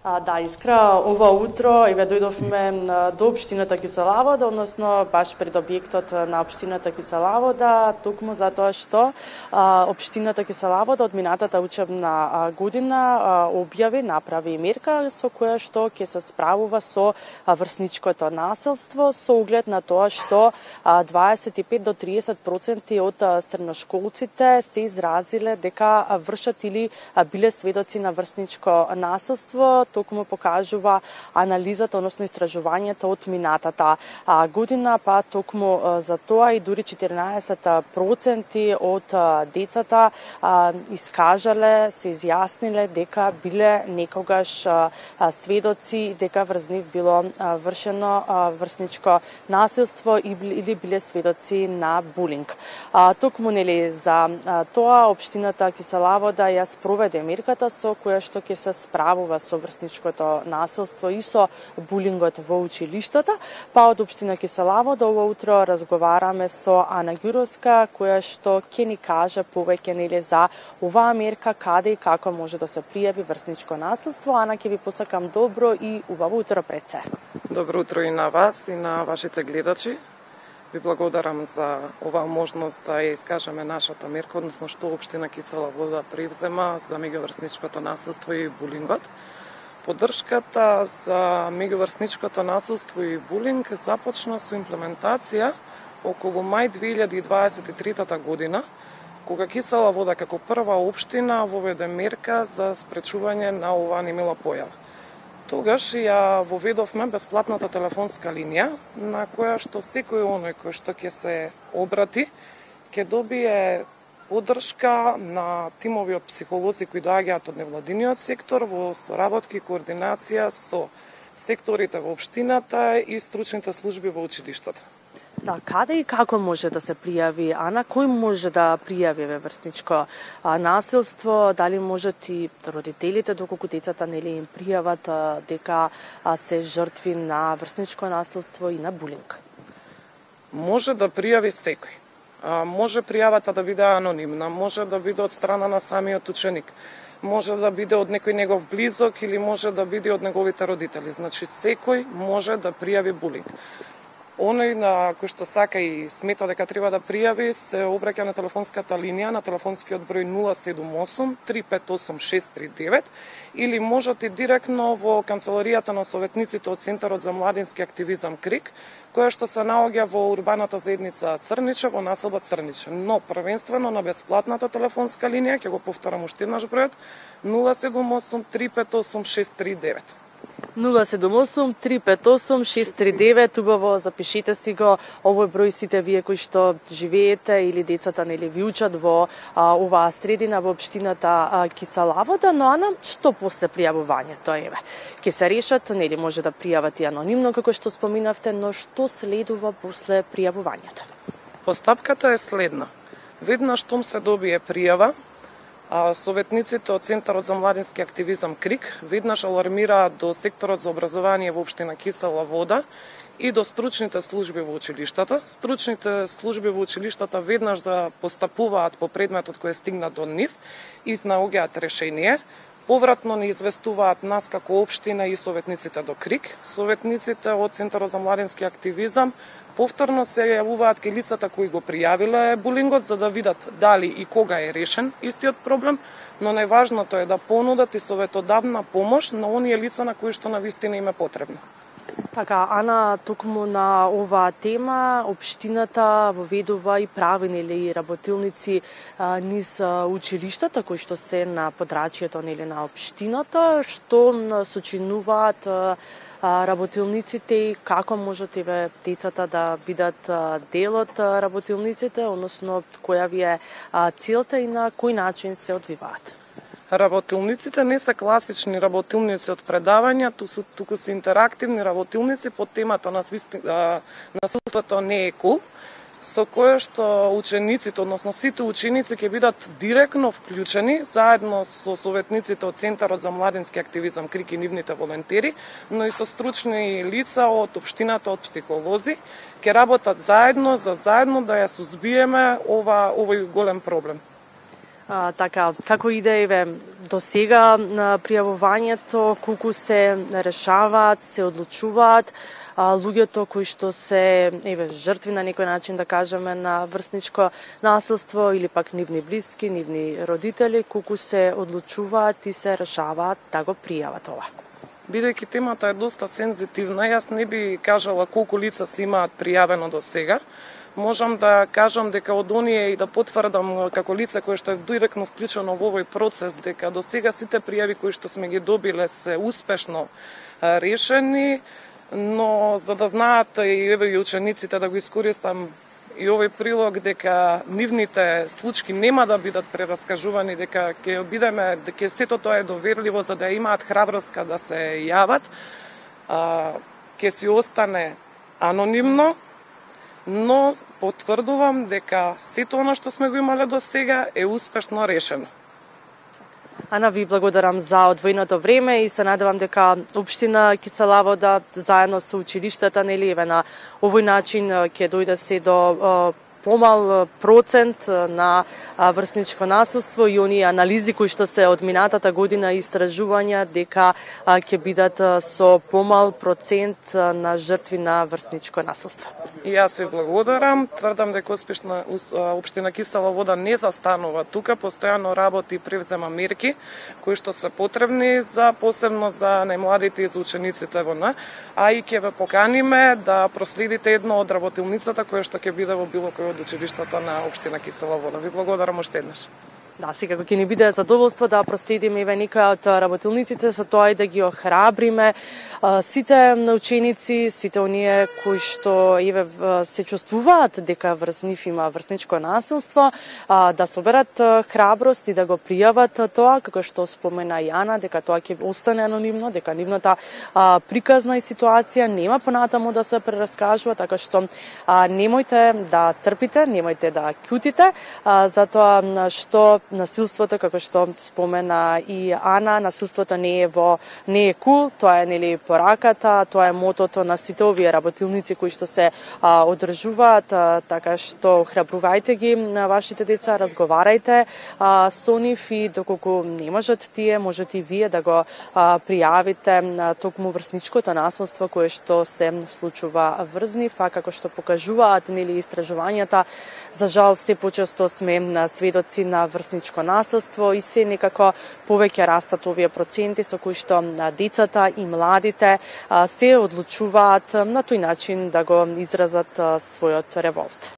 Да, Искра, ова утро и ве дојдовме до општината Киселавода, односно баш пред објектот на општината Киселавода, токму затоа што општината Киселавода од минатата учебна година направи мерка со која што ќе се справува со врсничкото насилство со оглед на тоа што 25 до 30% од средношколците се изразиле дека вршат или биле сведоци на врсничко насилство. Токму покажува анализата, односно истражувањето од минатата година, па токму за тоа и дури 14% од децата искажале, се изјасниле дека биле некогаш сведоци, дека врз нив било вршено врсничко насилство или биле сведоци на булинг. Токму за тоа општината Киселавода ја спроведе мерката со која што ќе се справува со врсничкото насилство и со булингот во училиштата, па од општина Киселавода ова утро разговараме со Ана Ѓуровска, која што ќе ни каже повеќе за оваа мерка, каде и како може да се пријави врсничко насилство. Ана, ќе ви посакам добро и убаво утро пред се. Добро утро и на вас и на вашите гледачи. Ви благодарам за оваа можност да ја искажеме нашата мерка, односно што општина Киселавода превзема за меѓуврсничкото насилство и булингот. Поддршката за меѓуврсничкото насилство и булинг започна со имплементација околу мај 2023 година, кога Киселавода како прва општина воведе мерка за спречување на оваа немила појава. Тогаш ја воведовме бесплатната телефонска линија, на која што секој оној кој што ќе се обрати, ќе добие поддршка на тимови од психолози кои доаѓаат од невладиниот сектор во соработка и координација со секторите во општината и стручните служби во училиштата. Да, каде и како може да се пријави, Ана? Кој може да пријави врсничко насилство? Дали можат и родителите, доколку децата им пријават дека се жртви на врсничко насилство и на булинг? Може да пријави секој. Може пријавата да биде анонимна, може да биде од страна на самиот ученик, може да биде од некој негов близок или може да биде од неговите родители. Значи, секој може да пријави булинг. Оној на кој што сака и смета дека треба да пријави, се обраќа на телефонската линија, на телефонскиот број 078 358 639 или можете директно во канцеларијата на советниците од Центарот за младински активизам КРИК, која што се наоѓа во урбаната заедница Црниче, во населба Црниче. Но првенствено на бесплатната телефонска линија, ќе го повторам уште еднаш бројот, 078 358 639. 078 358 639, убаво запишете си го овој број сите вие кои што живеете или децата ви учат во оваа средина во општината Киселавода, но Ана, што после пријавувањето ќе се решат, може да пријават и анонимно како што споминавте, но што следува после пријавувањето? Постапката е следна. Веднаш штом се добие пријава, советниците од Центарот за младински активизам КРИК веднаш алармираат до секторот за образование во општина Киселавода и до стручните служби во училиштата. Стручните служби во училиштата веднаш да постапуваат по предметот кој е стигнат до нив и наоѓаат решение. Повратно не известуваат нас како општина и советниците до КРИК. Советниците од Центарот за младински активизам повторно се јавуваат кај лицата кои го пријавиле булингот за да видат дали и кога е решен истиот проблем, но најважното е да понудат и советодавна помош на оние лица на кои што навистина им е потребно. Така, Ана, токму на оваа тема, општината воведува и прави и работилници низ училиштата кои што се на подрачјето на општината, што сочинуваат работилниците и како можете децата да бидат дел од работилниците, односно која ви е целта и на кој начин се одвиваат? Работилниците не се класични работилници од предавања, туку се интерактивни работилници по темата на насилството не е кул, со кое што учениците, односно сите ученици ќе бидат директно вклучени заедно со советниците од Центарот за младински активизам КРИК и нивните волонтери, но и со стручни лица од општината, од психолози, ќе работат заедно да ја сузбиеме овој голем проблем. Така, како иде до сега пријавувањето, колку се решаваат, се одлучуваат луѓето кои што се жртви на некој начин, да кажеме, на врсничко насилство или пак нивни блиски, нивни родители, колку се одлучуваат и се решаваат да го пријават ова? Бидејќи темата е доста сензитивна, јас не би кажала колку лица се имаат пријавено до сега. Можам да кажам дека од оние и да потврдам како лице кое што е директно вклучено во овој процес, дека до сега сите пријави кои што сме ги добиле се успешно решени, но за да знаат и учениците, да го искористам и овој прилог, дека нивните случаи нема да бидат прераскажувани, дека ќе бидеме, дека сето тоа е доверливо за да имаат храброст да се јават, ќе си остане анонимно, но потврдувам дека сето она што сме го имале до сега е успешно решено. Ана, ви благодарам за одвоеното време и се надевам дека Општина Киселавода заедно со училиштата, нели, на овој начин ќе дојде се до помал процент на врсничко насилство и оние анализи кои што се од минатата година истражувања дека ќе бидат со помал процент на жртви на врсничко насилство. И јас ви благодарам. Тврдам дека успешна Општина Кисела Вода не застанува тука, постојано работи и превзема мерки кои што се потребни за посебно за најмладите и за учениците во НА, а и ќе ве поканиме да проследите едно од работилницата која што ќе биде во било кој од училиштата на Општина Кисела Вода. Ви благодарам уште еднаш. Да, секако ќе ни биде задоволство да проследиме некоја од работилниците за тоа и да ги охрабриме сите ученици, сите оние кои што се чувствуваат дека врз нив има врсничко насилство, да соберат храброст и да го пријават тоа, како што спомена Јана, дека тоа ќе остане анонимно, дека нивната приказна и ситуација нема понатаму да се прераскажува, така што немојте да трпите, немојте да ќутите, затоа што насилството, како што спомена и Ана, насилството не е кул, тоа е нели пораката, тоа е мотото на сите овие работилници кои што се одржуваат, така што храбрувајте ги на вашите деца, разговарајте со нив и доколку не можат тие, можете и вие да го пријавите токму врсничкото насилство кое што се случува врз нив, а како што покажуваат нели истражувањата, за жал се почесто сме сведоци на врсничко насилство и се некако повеќе растат овие проценти со кои што децата и младите се одлучуваат на тој начин да го изразат својот револт.